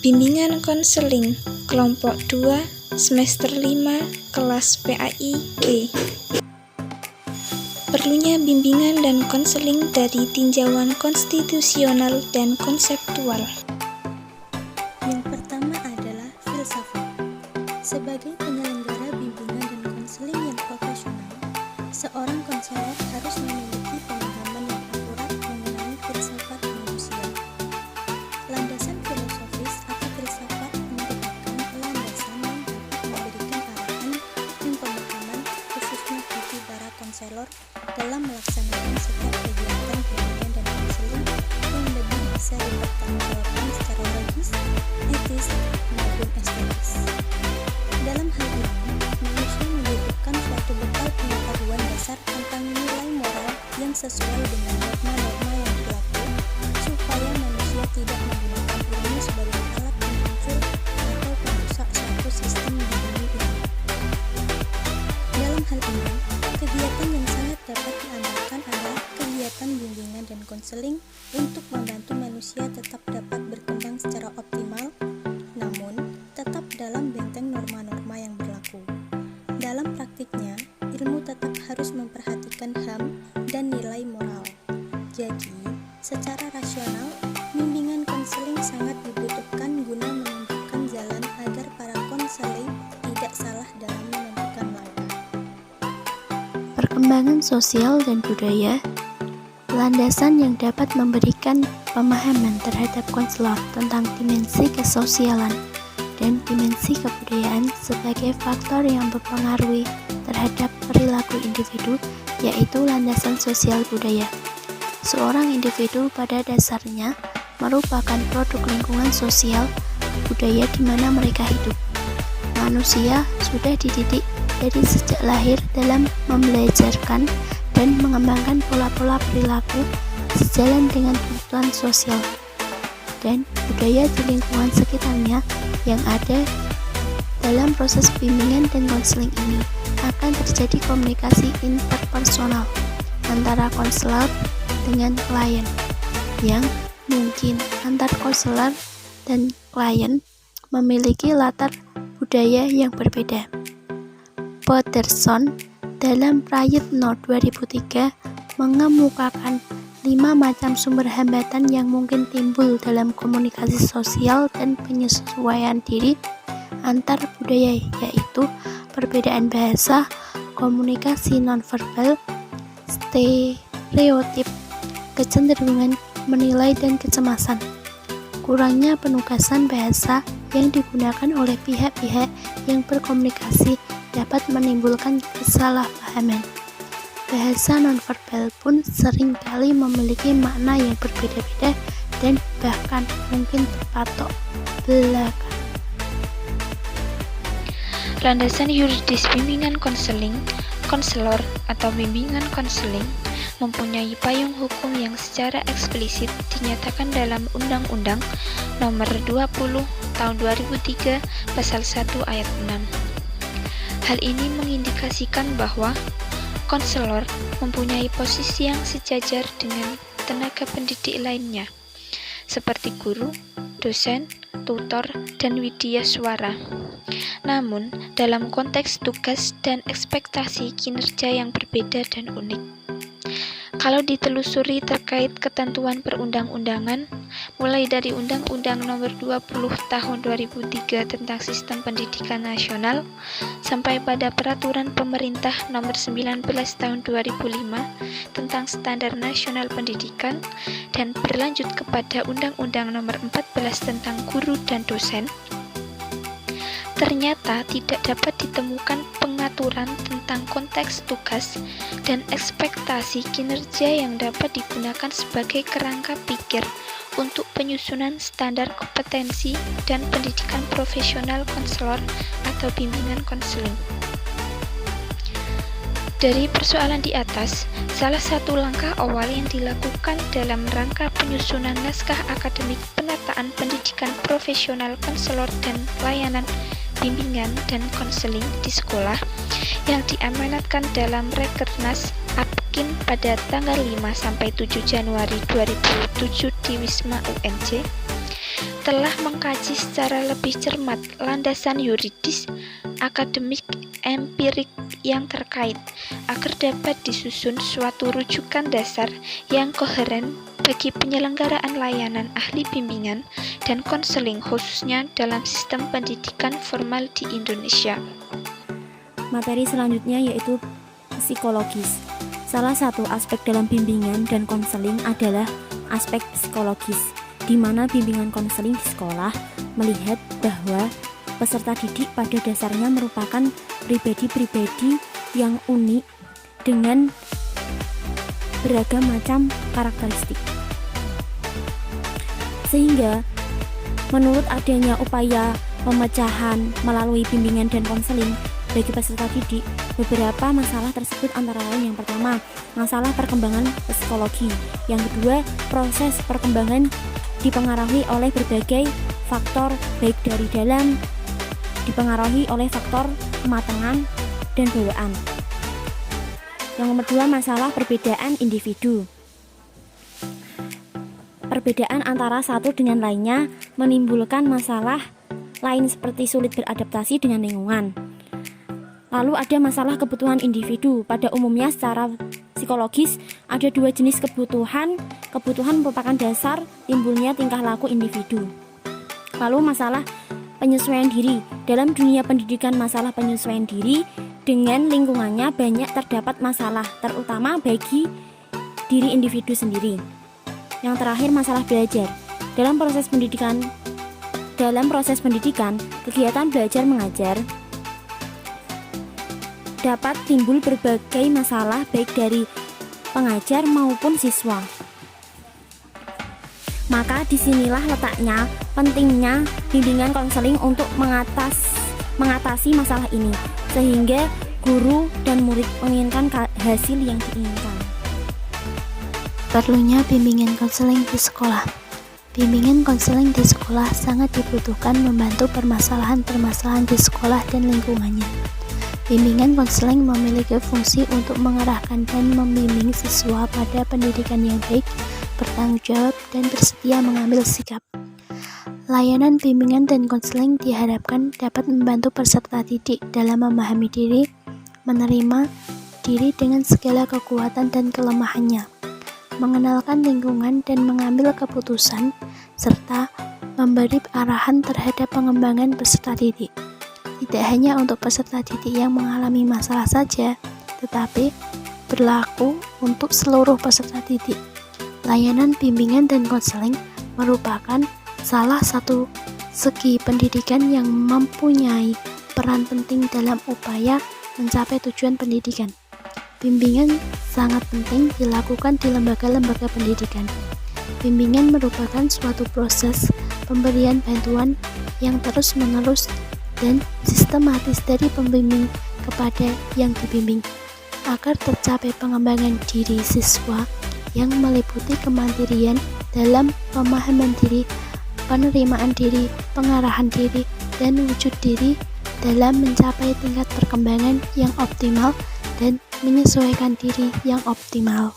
Bimbingan konseling kelompok 2 semester 5 kelas PAI B. Perlunya bimbingan dan konseling dari tinjauan konstitusional dan konseptual. Yang pertama adalah filsafat. Sebagai penyelenggara bimbingan dan konseling yang profesional, seorang konselor harus memiliki pemahaman yang akurat mengenai filsafat manusia. Landasan filosofis atau filsafat merupakan landasan yang dapat memberikan arahan dan pemahaman khususnya bagi para konselor dalam melaksanakan setiap kegiatan bimbingan dan konseling yang lebih bisa dipertanggungjawabkan secara logis, etis, maupun estetis. Dalam hal ini, manusia membutuhkan suatu bekal pengetahuan dasar tentang nilai moral yang sesuai dengan norma-norma yang berlaku, supaya manusia tidak menggunakan ilmu sebagai alat penghancur atau perusak suatu sistem di bumi ini. Dalam hal ini, kegiatan yang sangat dapat diamalkan adalah kegiatan bimbingan dan konseling untuk membantu manusia tetap dapat berkembang secara optimal, namun tetap dalam benteng norma-norma yang berlaku. Dalam praktiknya, ilmu tetap harus memperhatikan HAM dan nilai moral. Jadi, secara rasional, bimbingan konseling sangat dibutuhkan guna menunjukkan jalan agar para konselor tidak salah dalam menentukan langkah. Perkembangan sosial dan budaya, landasan yang dapat memberikan pemahaman terhadap konselor tentang dimensi kesosialan dan dimensi kebudayaan sebagai faktor yang berpengaruh terhadap perilaku individu, yaitu landasan sosial budaya. Seorang individu pada dasarnya merupakan produk lingkungan sosial budaya di mana mereka hidup. Manusia sudah dididik dari sejak lahir dalam membelajarkan dan mengembangkan pola-pola perilaku sejalan dengan tuntutan sosial dan budaya di lingkungan sekitarnya yang ada. Dalam proses bimbingan dan konseling ini akan terjadi komunikasi interpersonal antara konselor dengan klien, yang mungkin antar konselor dan klien memiliki latar budaya yang berbeda. Patterson dalam Prayitno 2003 mengemukakan 5 macam sumber hambatan yang mungkin timbul dalam komunikasi sosial dan penyesuaian diri antar budaya, yaitu perbedaan bahasa, komunikasi nonverbal, stereotip, kecenderungan menilai dan kecemasan. Kurangnya penugasan bahasa yang digunakan oleh pihak-pihak yang berkomunikasi dapat menimbulkan kesalahpahaman. Bahasa nonverbal pun seringkali memiliki makna yang berbeda-beda dan bahkan mungkin berpatok belakang. Landasan yuridis bimbingan konseling, konselor atau bimbingan konseling mempunyai payung hukum yang secara eksplisit dinyatakan dalam Undang-Undang Nomor 20 Tahun 2003 Pasal 1 Ayat 6. Hal ini mengindikasikan bahwa konselor mempunyai posisi yang sejajar dengan tenaga pendidik lainnya, seperti guru, dosen, tutor, dan widyaswara. Namun, dalam konteks tugas dan ekspektasi kinerja yang berbeda dan unik. Kalau ditelusuri terkait ketentuan perundang-undangan, mulai dari Undang-Undang Nomor 20 Tahun 2003 tentang Sistem Pendidikan Nasional, sampai pada Peraturan Pemerintah Nomor 19 Tahun 2005 tentang Standar Nasional Pendidikan, dan berlanjut kepada Undang-Undang Nomor 14 tentang Guru dan Dosen, ternyata tidak dapat ditemukan pengaturan tentang konteks tugas dan ekspektasi kinerja yang dapat digunakan sebagai kerangka pikir untuk penyusunan standar kompetensi dan pendidikan profesional konselor atau bimbingan konseling. Dari persoalan di atas, salah satu langkah awal yang dilakukan dalam rangka penyusunan naskah akademik penataan pendidikan profesional konselor dan layanan bimbingan dan konseling di sekolah yang diamanatkan dalam Rekernas Apkin pada tanggal 5 sampai 7 Januari 2007 di Wisma UNJ Setelah mengkaji secara lebih cermat landasan yuridis, akademik, empirik yang terkait, agar dapat disusun suatu rujukan dasar yang koheren bagi penyelenggaraan layanan ahli bimbingan dan konseling khususnya dalam sistem pendidikan formal di Indonesia. Materi selanjutnya yaitu psikologis. Salah satu aspek dalam bimbingan dan konseling adalah aspek psikologis, di mana bimbingan konseling di sekolah melihat bahwa peserta didik pada dasarnya merupakan pribadi-pribadi yang unik dengan beragam macam karakteristik. Sehingga menurut adanya upaya pemecahan melalui bimbingan dan konseling bagi peserta didik, beberapa masalah tersebut antara lain yang pertama, masalah perkembangan psikologi. Yang kedua, proses perkembangan dipengaruhi oleh berbagai faktor baik dari dalam, dipengaruhi oleh faktor kematangan dan bawaan. Yang nomor dua, masalah perbedaan individu. Perbedaan antara satu dengan lainnya menimbulkan masalah lain seperti sulit beradaptasi dengan lingkungan. Lalu ada masalah kebutuhan individu. Pada umumnya secara psikologis ada dua jenis kebutuhan. Kebutuhan merupakan dasar timbulnya tingkah laku individu. Lalu masalah penyesuaian diri. Dalam dunia pendidikan, masalah penyesuaian diri dengan lingkungannya banyak terdapat masalah, terutama bagi diri individu sendiri. Yang terakhir, masalah belajar. Dalam proses pendidikan, kegiatan belajar mengajar dapat timbul berbagai masalah baik dari pengajar maupun siswa. Maka disinilah letaknya pentingnya bimbingan konseling untuk mengatasi masalah ini, sehingga guru dan murid menginginkan hasil yang diinginkan. Perlunya bimbingan konseling di sekolah. Bimbingan konseling di sekolah sangat dibutuhkan membantu permasalahan-permasalahan di sekolah dan lingkungannya. Bimbingan konseling memiliki fungsi untuk mengarahkan dan membimbing siswa pada pendidikan yang baik, bertanggung jawab, dan bersedia mengambil sikap. Layanan bimbingan dan konseling diharapkan dapat membantu peserta didik dalam memahami diri, menerima diri dengan segala kekuatan dan kelemahannya, mengenalkan lingkungan dan mengambil keputusan, serta memberi arahan terhadap pengembangan peserta didik. Tidak hanya untuk peserta didik yang mengalami masalah saja, tetapi berlaku untuk seluruh peserta didik. Layanan bimbingan dan konseling merupakan salah satu segi pendidikan yang mempunyai peran penting dalam upaya mencapai tujuan pendidikan. Bimbingan sangat penting dilakukan di lembaga-lembaga pendidikan. Bimbingan merupakan suatu proses pemberian bantuan yang terus-menerus dan sistematis dari pembimbing kepada yang dibimbing, agar tercapai pengembangan diri siswa yang meliputi kemandirian dalam pemahaman diri, penerimaan diri, pengarahan diri, dan wujud diri dalam mencapai tingkat perkembangan yang optimal dan menyesuaikan diri yang optimal.